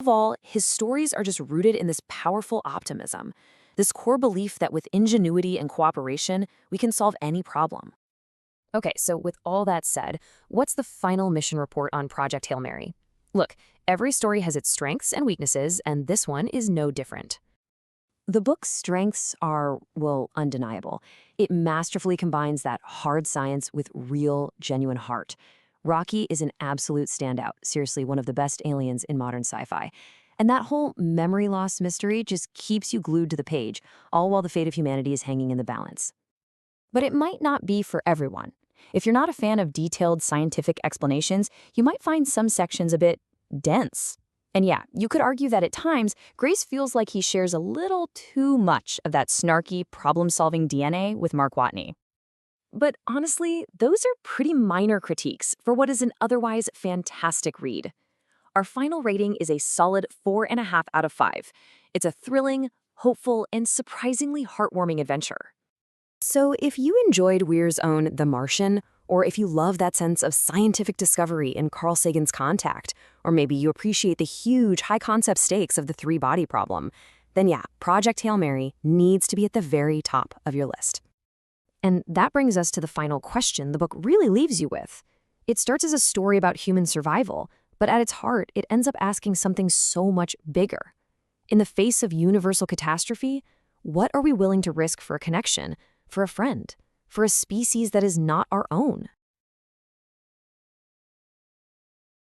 all, his stories are just rooted in this powerful optimism, this core belief that with ingenuity and cooperation, we can solve any problem. Okay, so with all that said, what's the final mission report on Project Hail Mary? Look, every story has its strengths and weaknesses, and this one is no different. The book's strengths are, well, undeniable. It masterfully combines that hard science with real, genuine heart. Rocky is an absolute standout, seriously, one of the best aliens in modern sci-fi. And that whole memory loss mystery just keeps you glued to the page, all while the fate of humanity is hanging in the balance. But it might not be for everyone. If you're not a fan of detailed scientific explanations, you might find some sections a bit dense. And yeah, you could argue that at times, Grace feels like he shares a little too much of that snarky, problem-solving DNA with Mark Watney. But honestly, those are pretty minor critiques for what is an otherwise fantastic read. Our final rating is a solid 4.5 out of 5. It's a thrilling, hopeful, and surprisingly heartwarming adventure. So if you enjoyed Weir's own The Martian, or if you love that sense of scientific discovery in Carl Sagan's Contact, or maybe you appreciate the huge high-concept stakes of the three-body problem, then yeah, Project Hail Mary needs to be at the very top of your list. And that brings us to the final question the book really leaves you with. It starts as a story about human survival, but at its heart, it ends up asking something so much bigger. In the face of universal catastrophe, what are we willing to risk for a connection, for a friend, for a species that is not our own?